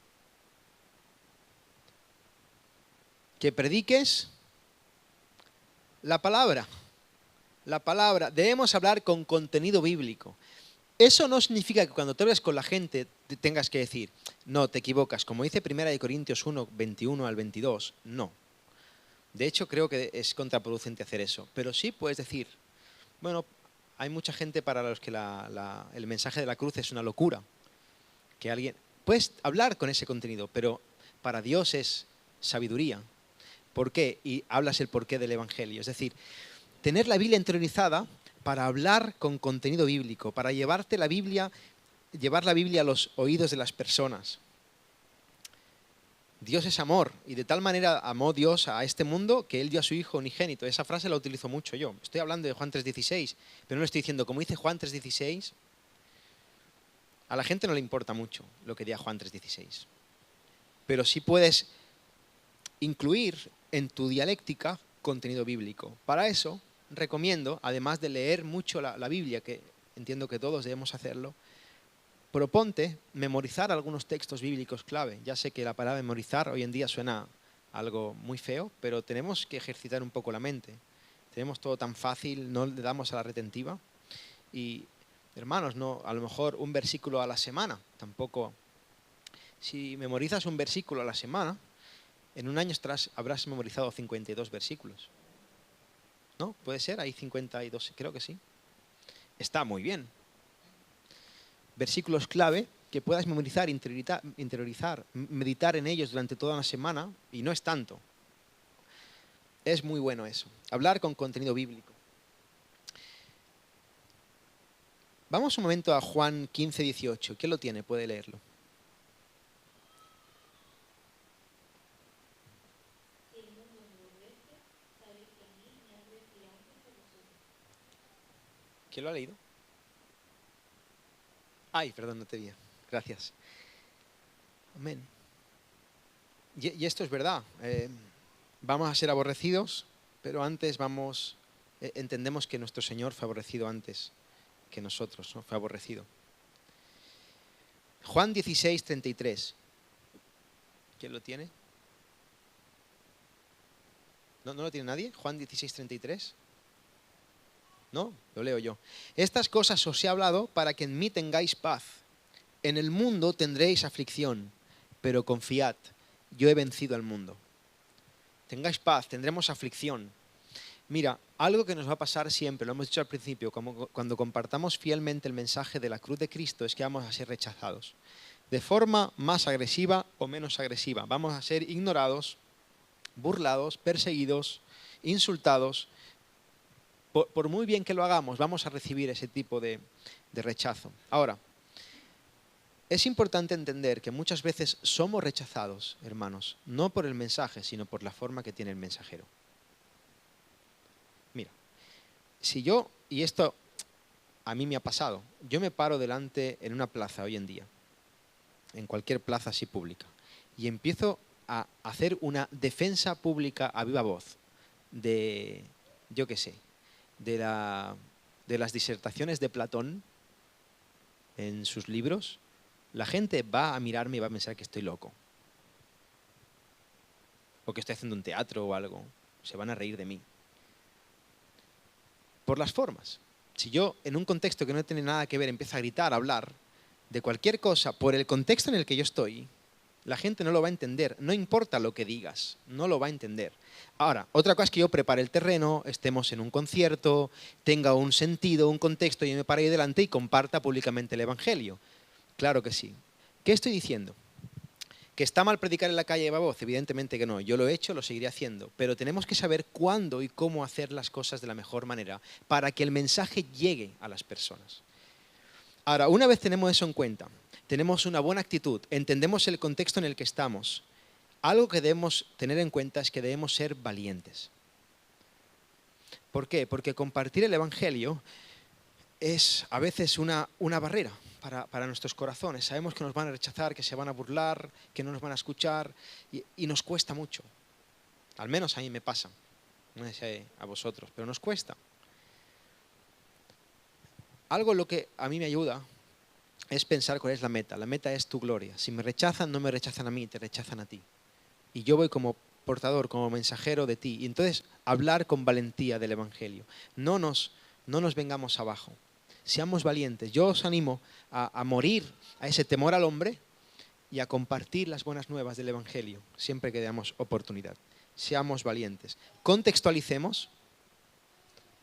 Que prediques la palabra. La palabra. Debemos hablar con contenido bíblico. Eso no significa que cuando te hables con la gente te tengas que decir, no, te equivocas. Como dice 1 Corintios 1, 21 al 22, no. De hecho, creo que es contraproducente hacer eso. Pero sí puedes decir, bueno, hay mucha gente para los que el mensaje de la cruz es una locura. Que alguien... Puedes hablar con ese contenido, pero para Dios es sabiduría. ¿Por qué? Y hablas el porqué del Evangelio. Es decir, tener la Biblia interiorizada para hablar con contenido bíblico, para llevar la Biblia a los oídos de las personas. Dios es amor, y de tal manera amó Dios a este mundo que Él dio a su Hijo unigénito. Esa frase la utilizo mucho yo. Estoy hablando de Juan 3,16, pero no estoy diciendo, como dice Juan 3,16, a la gente no le importa mucho lo que diga Juan 3,16. Pero sí puedes incluir en tu dialéctica contenido bíblico. Para eso recomiendo, además de leer mucho la Biblia, que entiendo que todos debemos hacerlo, proponte memorizar algunos textos bíblicos clave. Ya sé que la palabra memorizar hoy en día suena algo muy feo, pero tenemos que ejercitar un poco la mente. Tenemos todo tan fácil, no le damos a la retentiva. Y, hermanos, no, a lo mejor un versículo a la semana, tampoco. Si memorizas un versículo a la semana, en un año habrás memorizado 52 versículos. ¿No? ¿Puede ser? Hay 52, creo que sí. Está muy bien. Versículos clave que puedas memorizar, interiorizar, meditar en ellos durante toda una semana, y no es tanto. Es muy bueno eso, hablar con contenido bíblico. Vamos un momento a Juan 15, 18. ¿Quién lo tiene? Puede leerlo. ¿Quién lo ha leído? Ay, perdón, no te vi. Gracias. Amén. Y esto es verdad. Vamos a ser aborrecidos, pero antes entendemos que nuestro Señor fue aborrecido antes que nosotros, ¿no? Fue aborrecido. Juan 16, 33. ¿Quién lo tiene? ¿No lo tiene nadie? Juan 16:33. ¿No? Lo leo yo. Estas cosas os he hablado para que en mí tengáis paz. En el mundo tendréis aflicción, pero confiad, yo he vencido al mundo. Tengáis paz, tendremos aflicción. Mira, algo que nos va a pasar siempre, lo hemos dicho al principio, cuando compartamos fielmente el mensaje de la cruz de Cristo, es que vamos a ser rechazados. De forma más agresiva o menos agresiva. Vamos a ser ignorados, burlados, perseguidos, insultados. Por muy bien que lo hagamos, vamos a recibir ese tipo de rechazo. Ahora, es importante entender que muchas veces somos rechazados, hermanos, no por el mensaje, sino por la forma que tiene el mensajero. Mira, si yo, y esto a mí me ha pasado, yo me paro delante en una plaza hoy en día, en cualquier plaza así pública, y empiezo a hacer una defensa pública a viva voz de, yo qué sé, de las disertaciones de Platón en sus libros, la gente va a mirarme y va a pensar que estoy loco. O que estoy haciendo un teatro o algo. Se van a reír de mí. Por las formas. Si yo, en un contexto que no tiene nada que ver, empiezo a gritar, a hablar de cualquier cosa, por el contexto en el que yo estoy, la gente no lo va a entender. No importa lo que digas, no lo va a entender. Ahora, otra cosa es que yo prepare el terreno, estemos en un concierto, tenga un sentido, un contexto, y me pare ahí delante y comparta públicamente el Evangelio. Claro que sí. ¿Qué estoy diciendo? ¿Que está mal predicar en la calle a viva voz? Evidentemente que no. Yo lo he hecho, lo seguiré haciendo. Pero tenemos que saber cuándo y cómo hacer las cosas de la mejor manera para que el mensaje llegue a las personas. Ahora, una vez tenemos eso en cuenta, tenemos una buena actitud, entendemos el contexto en el que estamos, algo que debemos tener en cuenta es que debemos ser valientes. ¿Por qué? Porque compartir el Evangelio es a veces una barrera para nuestros corazones. Sabemos que nos van a rechazar, que se van a burlar, que no nos van a escuchar y nos cuesta mucho. Al menos a mí me pasa, no sé a vosotros, pero nos cuesta. Algo lo que a mí me ayuda es pensar cuál es la meta. La meta es tu gloria. Si me rechazan, no me rechazan a mí, te rechazan a ti. Y yo voy como portador, como mensajero de ti. Y entonces hablar con valentía del Evangelio. No nos vengamos abajo. Seamos valientes. Yo os animo a morir a ese temor al hombre y a compartir las buenas nuevas del Evangelio siempre que damos oportunidad. Seamos valientes. Contextualicemos,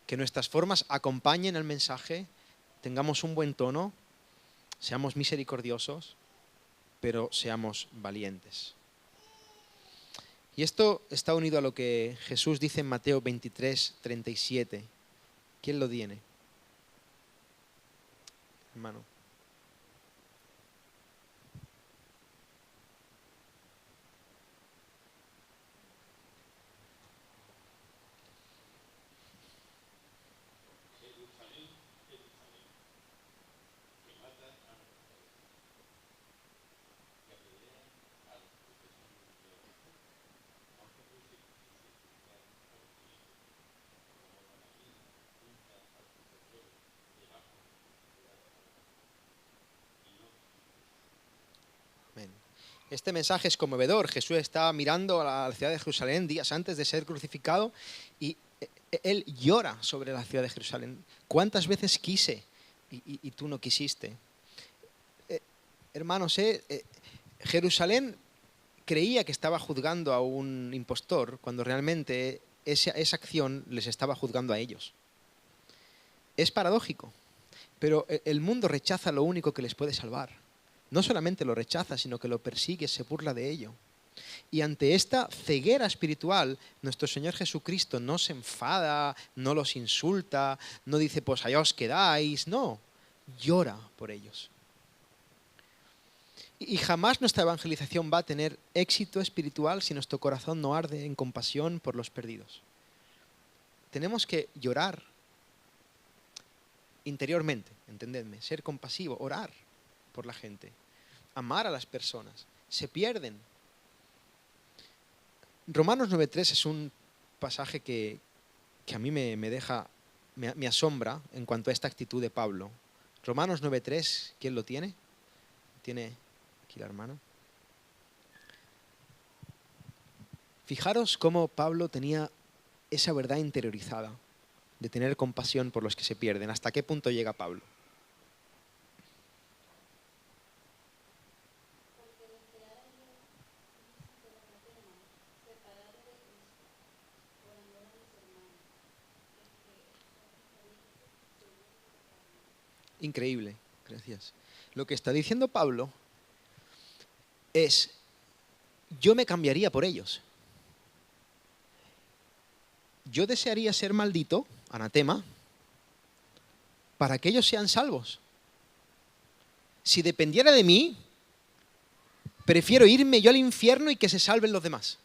que nuestras formas acompañen el mensaje, tengamos un buen tono, seamos misericordiosos, pero seamos valientes. Y esto está unido a lo que Jesús dice en Mateo 23:37. ¿Quién lo tiene? Hermano. Jerusalén, Jerusalén, que matas a los pecadores y apedreas a los que te son leales. Aunque fuese difícil juzgar a los filios, como la marina junta a los desertores debajo de la autoridad de Salomón, y no quisiste. Amén. Este mensaje es conmovedor. Jesús estaba mirando a la ciudad de Jerusalén días antes de ser crucificado y él llora sobre la ciudad de Jerusalén. ¿Cuántas veces quise y tú no quisiste? Hermanos, Jerusalén creía que estaba juzgando a un impostor cuando realmente esa acción les estaba juzgando a ellos. Es paradójico, pero el mundo rechaza lo único que les puede salvar. No solamente lo rechaza, sino que lo persigue, se burla de ello. Y ante esta ceguera espiritual, nuestro Señor Jesucristo no se enfada, no los insulta, no dice, pues allá os quedáis, no, llora por ellos. Y jamás nuestra evangelización va a tener éxito espiritual si nuestro corazón no arde en compasión por los perdidos. Tenemos que llorar interiormente, entendedme, ser compasivo, orar por la gente, amar a las personas. Se pierden. Romanos 9:3 es un pasaje que a mí me asombra en cuanto a esta actitud de Pablo. Romanos 9:3, ¿quién lo tiene? ¿Tiene aquí la hermana? Fijaros cómo Pablo tenía esa verdad interiorizada, de tener compasión por los que se pierden. ¿Hasta qué punto llega Pablo? Porque desear a Dios dice el anatema, separado de Cristo, por amor a mis hermanos, es que prácticamente según la carne. Increíble, gracias. Lo que está diciendo Pablo es, yo me cambiaría por ellos. Yo desearía ser maldito, anatema, para que ellos sean salvos. Si dependiera de mí, prefiero irme yo al infierno y que se salven los demás.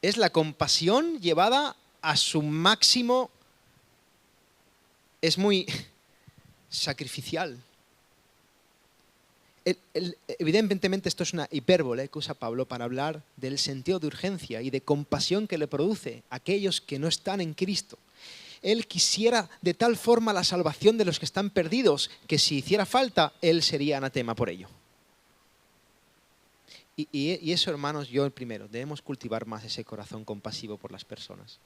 Es la compasión llevada a su máximo, es muy sacrificial. Evidentemente esto es una hipérbole que usa Pablo para hablar del sentido de urgencia y de compasión que le produce a aquellos que no están en Cristo. Él quisiera de tal forma la salvación de los que están perdidos que si hiciera falta, él sería anatema por ello. Y eso, hermanos, yo el primero, debemos cultivar más ese corazón compasivo por las personas.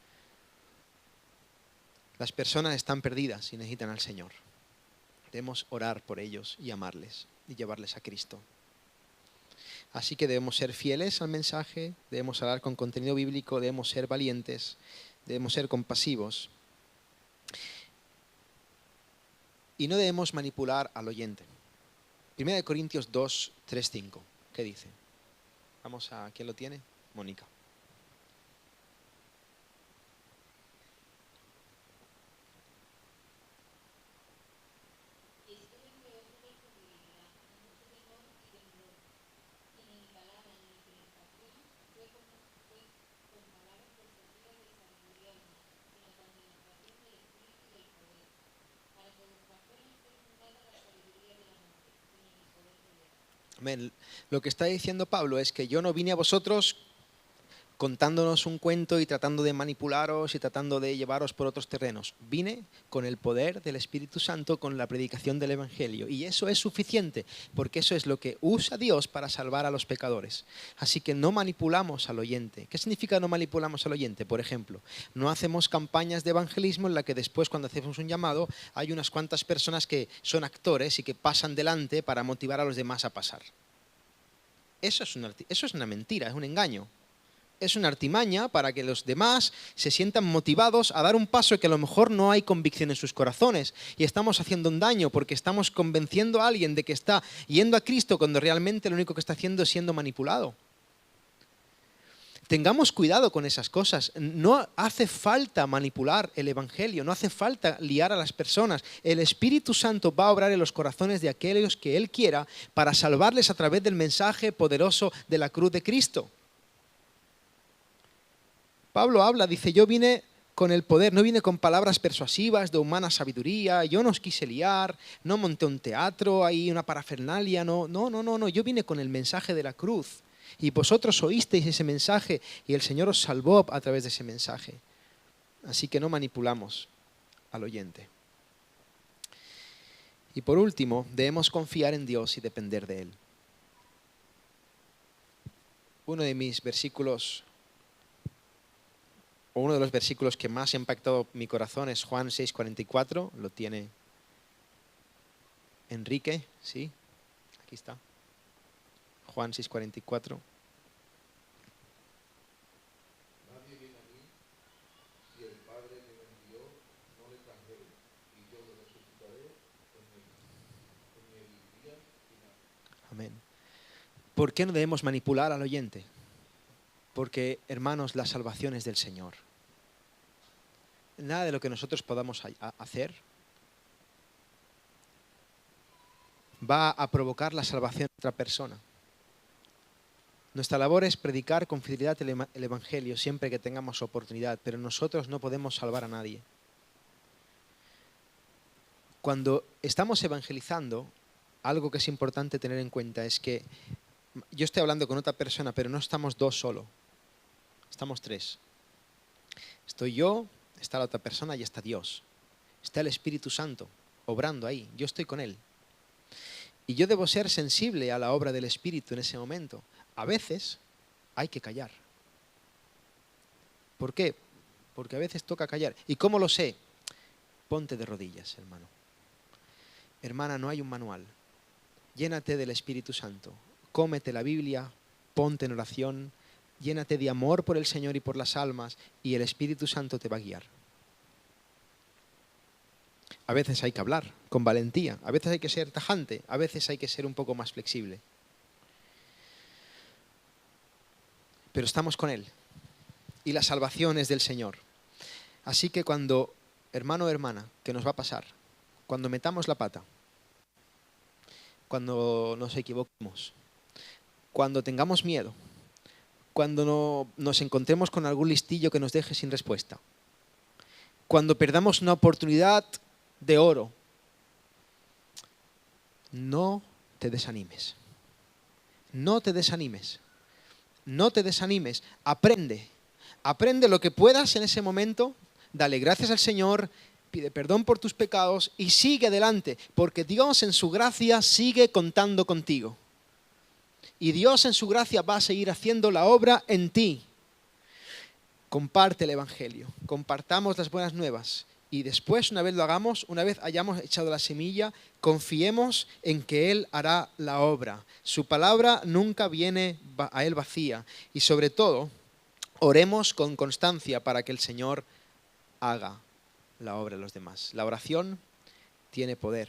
Las personas están perdidas y necesitan al Señor. Debemos orar por ellos y amarles y llevarles a Cristo. Así que debemos ser fieles al mensaje, debemos hablar con contenido bíblico, debemos ser valientes, debemos ser compasivos. Y no debemos manipular al oyente. 1 Corintios 2, 3, 5. ¿Qué dice? Vamos a... ¿Quién lo tiene? Mónica. Y estuve entre otros con debilidad, con mucho temor y temblor, y ni mi palabra ni mi predicación fue con palabras persuasivas de sabiduría humana, sino con demostración del Espíritu y del poder, para que vuestra fe no esté fundada en la sabiduría del hombre, sino en el poder de Dios. Amén. Lo que está diciendo Pablo es que yo no vine a vosotros contándonos un cuento y tratando de manipularos y tratando de llevaros por otros terrenos. Vine con el poder del Espíritu Santo, con la predicación del Evangelio. Y eso es suficiente, porque eso es lo que usa Dios para salvar a los pecadores. Así que no manipulamos al oyente. ¿Qué significa no manipulamos al oyente? Por ejemplo, no hacemos campañas de evangelismo en la que después, cuando hacemos un llamado, hay unas cuantas personas que son actores y que pasan delante para motivar a los demás a pasar. Eso es una mentira, es un engaño. Es una artimaña para que los demás se sientan motivados a dar un paso que a lo mejor no hay convicción en sus corazones y estamos haciendo un daño porque estamos convenciendo a alguien de que está yendo a Cristo cuando realmente lo único que está haciendo es siendo manipulado. Tengamos cuidado con esas cosas. No hace falta manipular el Evangelio, no hace falta liar a las personas. El Espíritu Santo va a obrar en los corazones de aquellos que Él quiera para salvarles a través del mensaje poderoso de la cruz de Cristo. Pablo habla, dice, yo vine con el poder, no vine con palabras persuasivas de humana sabiduría, yo no os quise liar, no monté un teatro, ahí una parafernalia, no, yo vine con el mensaje de la cruz. Y vosotros oísteis ese mensaje y el Señor os salvó a través de ese mensaje. Así que no manipulamos al oyente. Y por último, debemos confiar en Dios y depender de Él. Uno de mis versículos, o uno de los versículos que más ha impactado mi corazón es Juan 6:44, lo tiene Enrique, ¿sí? Aquí está. Juan 6:44. Nadie viene a mí si el Padre que me envió no le trajere, y yo lo resucitaré en el día final. Amén. ¿Por qué no debemos manipular al oyente? Porque, hermanos, la salvación es del Señor. Nada de lo que nosotros podamos hacer va a provocar la salvación de otra persona. Nuestra labor es predicar con fidelidad el Evangelio siempre que tengamos oportunidad, pero nosotros no podemos salvar a nadie. Cuando estamos evangelizando, algo que es importante tener en cuenta es que yo estoy hablando con otra persona, pero no estamos dos solo. Estamos tres. Estoy yo, está la otra persona y está Dios. Está el Espíritu Santo obrando ahí. Yo estoy con Él. Y yo debo ser sensible a la obra del Espíritu en ese momento. A veces hay que callar. ¿Por qué? Porque a veces toca callar. ¿Y cómo lo sé? Ponte de rodillas, hermano. Hermana, no hay un manual. Llénate del Espíritu Santo. Cómete la Biblia, ponte en oración, llénate de amor por el Señor y por las almas, y el Espíritu Santo te va a guiar. A veces hay que hablar con valentía, a veces hay que ser tajante, a veces hay que ser un poco más flexible. Pero estamos con Él, y la salvación es del Señor. Así que cuando, hermano o hermana, ¿qué nos va a pasar? Cuando metamos la pata, cuando nos equivoquemos, cuando tengamos miedo, cuando nos encontremos con algún listillo que nos deje sin respuesta, cuando perdamos una oportunidad de oro, no te desanimes. No te desanimes. No te desanimes. Aprende. Aprende lo que puedas en ese momento. Dale gracias al Señor. Pide perdón por tus pecados y sigue adelante, porque Dios en su gracia sigue contando contigo. Y Dios en su gracia va a seguir haciendo la obra en ti. Comparte el Evangelio, compartamos las buenas nuevas. Y después, una vez lo hagamos, una vez hayamos echado la semilla, confiemos en que Él hará la obra. Su palabra nunca viene a Él vacía. Y sobre todo, oremos con constancia para que el Señor haga la obra de los demás. La oración tiene poder.